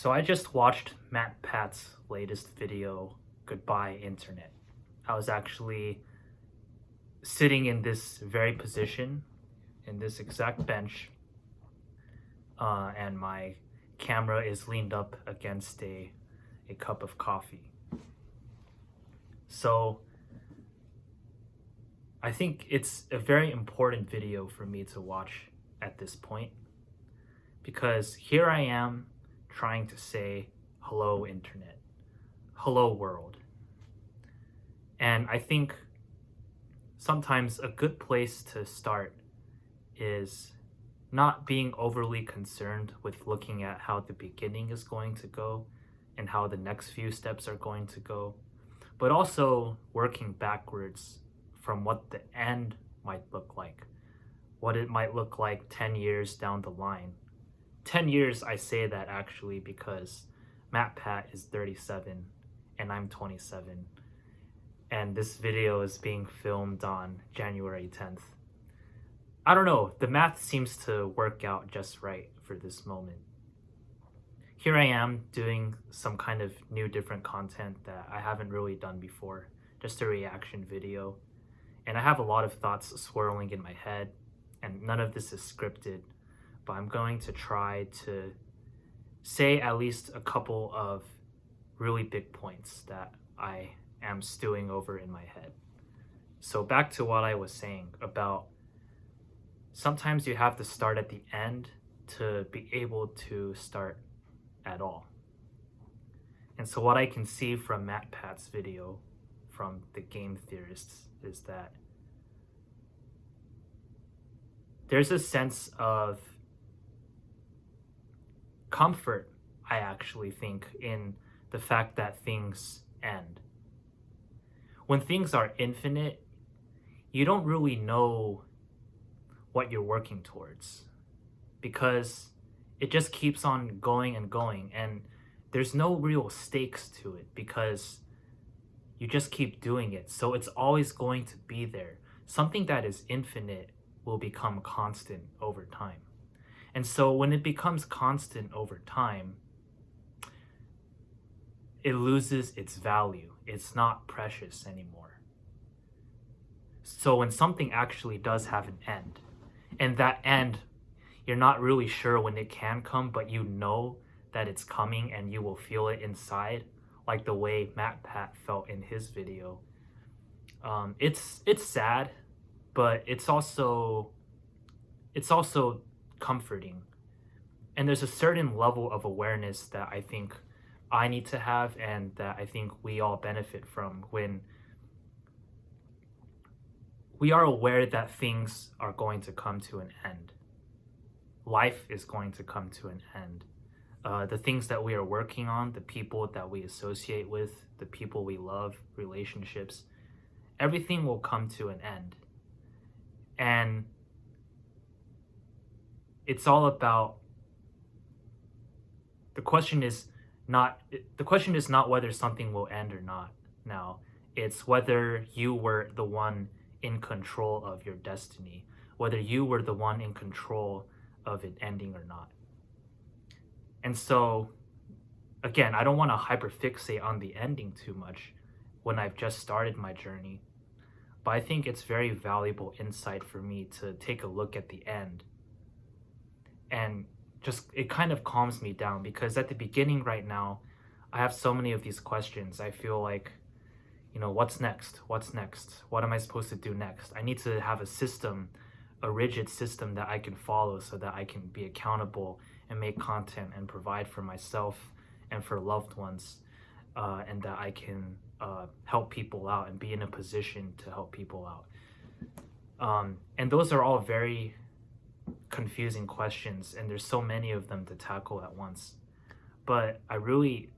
So I just watched Matt Pat's latest video, Goodbye Internet. I was actually sitting in this very position, in this exact bench, and my camera is leaned up against a cup of coffee. So I think it's a very important video for me to watch at this point because here I am trying to say hello internet, hello world. And I think sometimes a good place to start is not being overly concerned with looking at how the beginning is going to go and how the next few steps are going to go, but also working backwards from what the end might look like, what it might look like 10 years down the line. 10 years, I say that actually because Matt Pat is 37 and I'm 27. And this video is being filmed on January 10th. I don't know, the math seems to work out just right for this moment. Here I am doing some kind of new different content that I haven't really done before, just a reaction video. And I have a lot of thoughts swirling in my head, and none of this is scripted, but I'm going to try to say at least a couple of really big points that I am stewing over in my head. So back to what I was saying about sometimes you have to start at the end to be able to start at all. And so what I can see from Matt Pat's video from the game theorists is that there's a sense of comfort, I actually think, in the fact that things end. When things are infinite, you don't really know what you're working towards because it just keeps on going and going, and there's no real stakes to it because you just keep doing it. So it's always going to be there. Something that is infinite will become constant over time. And so when it becomes constant over time, it loses its value. It's not precious anymore. So when something actually does have an end, and that end, you're not really sure when it can come, but you know that it's coming and you will feel it inside, like the way Matt Pat felt in his video. It's sad, but it's also comforting. And there's a certain level of awareness that I think I need to have and that I think we all benefit from when we are aware that things are going to come to an end. Life is going to come to an end. The things that we are working on, the people that we associate with, the people we love, relationships, everything will come to an end. And it's all about, the question is not whether something will end or not now. It's whether you were the one in control of your destiny, whether you were the one in control of it ending or not. And so, again, I don't want to hyperfixate on the ending too much when I've just started my journey, but I think it's very valuable insight for me to take a look at the end. And just, it kind of calms me down because at the beginning right now, I have so many of these questions. I feel like, what's next? What's next? What am I supposed to do next? I need to have a system, a rigid system that I can follow so that I can be accountable and make content and provide for myself and for loved ones, and that I can help people out and be in a position to help people out. And those are all very confusing questions, and there's so many of them to tackle at once. But I really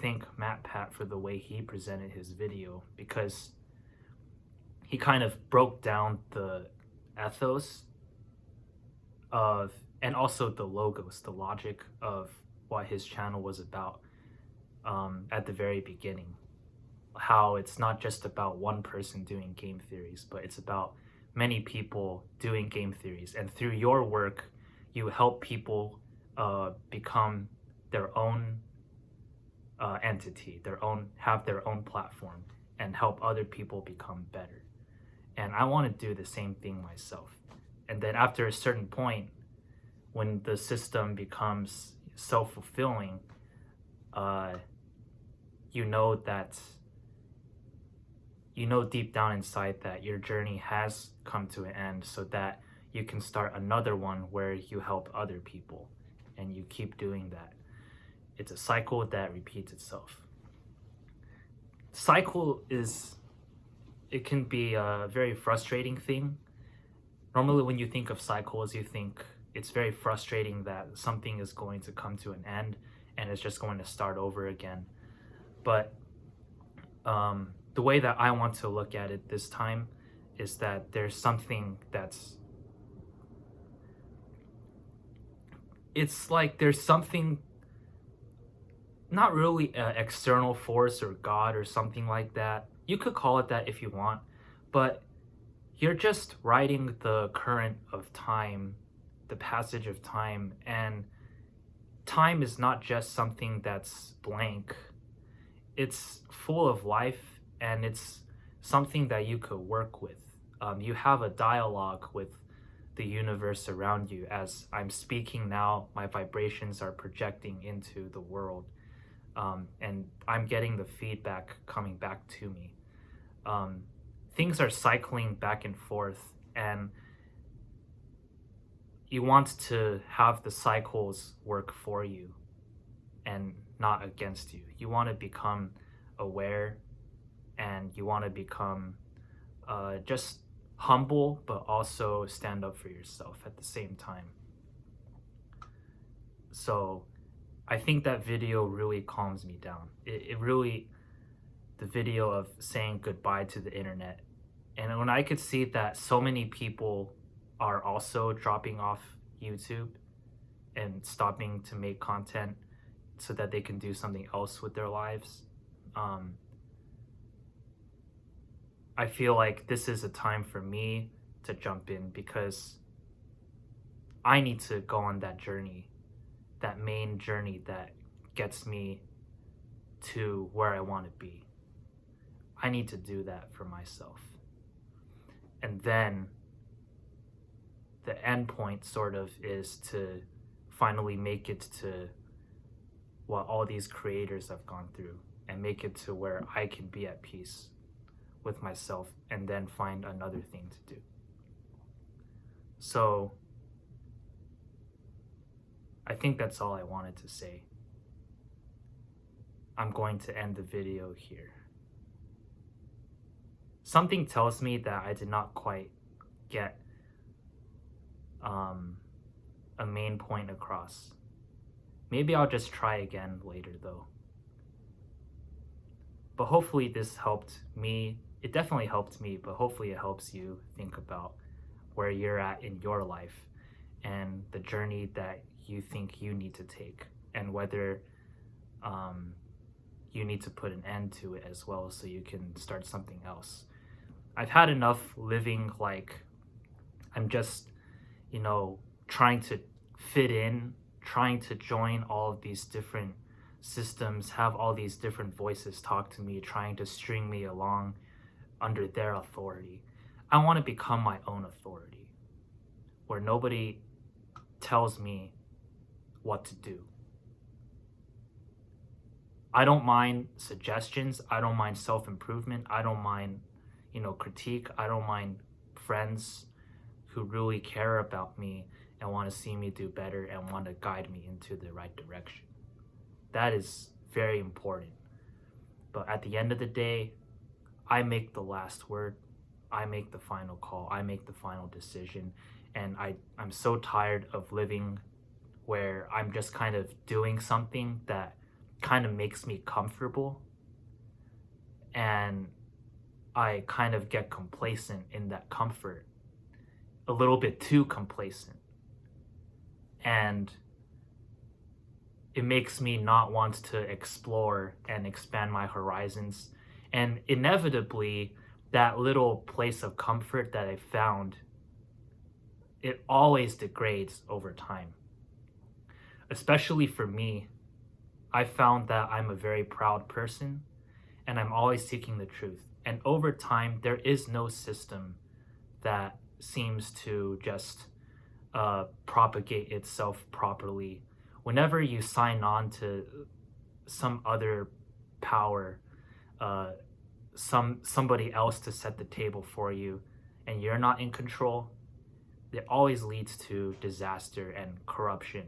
thank Matt Pat for the way he presented his video because he kind of broke down the ethos of, and also the logos, the logic of what his channel was about at the very beginning. How it's not just about one person doing game theories, but it's about many people doing game theories. And through your work, you help people become their own entity, have their own platform, and help other people become better. And I want to do the same thing myself. And then after a certain point, when the system becomes self-fulfilling, you know deep down inside that your journey has come to an end, so that you can start another one where you help other people, and you keep doing that. It's a cycle that repeats itself. It can be a very frustrating thing. Normally when you think of cycles, you think it's very frustrating that something is going to come to an end and it's just going to start over again. But the way that I want to look at it this time is that there's something there's something, not really an external force or God or something like that. You could call it that if you want, but you're just riding the current of time, the passage of time, and time is not just something that's blank. It's full of life, and it's something that you could work with. You have a dialogue with the universe around you. As I'm speaking now, my vibrations are projecting into the world, and I'm getting the feedback coming back to me. Things are cycling back and forth, and you want to have the cycles work for you and not against you. You want to become aware, and you want to become just humble, but also stand up for yourself at the same time. So I think that video really calms me down. The video of saying goodbye to the internet. And when I could see that so many people are also dropping off YouTube and stopping to make content so that they can do something else with their lives, I feel like this is a time for me to jump in, because I need to go on that journey, that main journey that gets me to where I want to be. I need to do that for myself. And then the end point sort of is to finally make it to what all these creators have gone through, and make it to where I can be at peace with myself, and then find another thing to do. So I think that's all I wanted to say. I'm going to end the video here. Something tells me that I did not quite get a main point across. Maybe I'll just try again later though. But hopefully this helped me. It definitely helped me, but hopefully it helps you think about where you're at in your life and the journey that you think you need to take, and whether you need to put an end to it as well, so you can start something else. I've had enough living like I'm just, trying to fit in, trying to join all of these different systems, have all these different voices talk to me, trying to string me along under their authority. I want to become my own authority, where nobody tells me what to do. I don't mind suggestions. I don't mind self-improvement. I don't mind, critique. I don't mind friends who really care about me and want to see me do better and want to guide me into the right direction. That is very important. But at the end of the day, I make the last word. I make the final call. I make the final decision. And I'm so tired of living where I'm just kind of doing something that kind of makes me comfortable, and I kind of get complacent in that comfort, a little bit too complacent, and it makes me not want to explore and expand my horizons. And inevitably, that little place of comfort that I found, it always degrades over time. Especially for me, I found that I'm a very proud person and I'm always seeking the truth. And over time, there is no system that seems to just propagate itself properly. Whenever you sign on to some other power, uh, somebody else to set the table for you, and you're not in control, it always leads to disaster and corruption.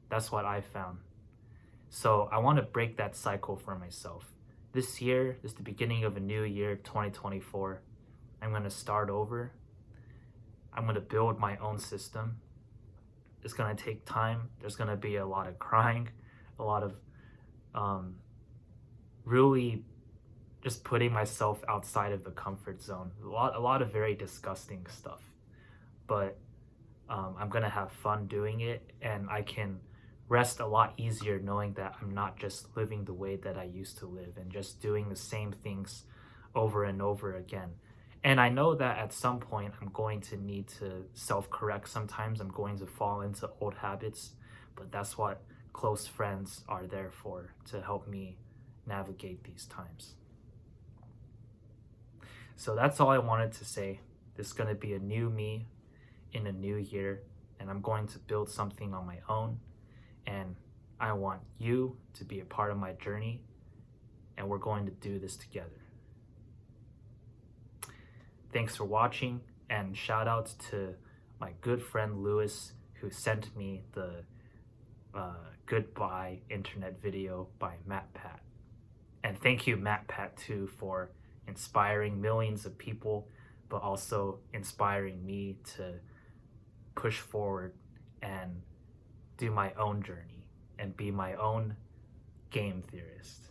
That's what I found. So I want to break that cycle for myself. This year is the beginning of a new year, 2024. I'm going to start over. I'm going to build my own system. It's going to take time. There's going to be a lot of crying, a lot of really just putting myself outside of the comfort zone. A lot of very disgusting stuff. But I'm going to have fun doing it, and I can rest a lot easier knowing that I'm not just living the way that I used to live and just doing the same things over and over again. And I know that at some point I'm going to need to self-correct. Sometimes I'm going to fall into old habits, but that's what close friends are there for, to help me navigate these times. So that's all I wanted to say. This is going to be a new me in a new year, and I'm going to build something on my own. And I want you to be a part of my journey, and we're going to do this together. Thanks for watching, and shout out to my good friend Lewis, who sent me the goodbye internet video by MatPat. And thank you, MatPat, too, for inspiring millions of people, but also inspiring me to push forward and do my own journey and be my own game theorist.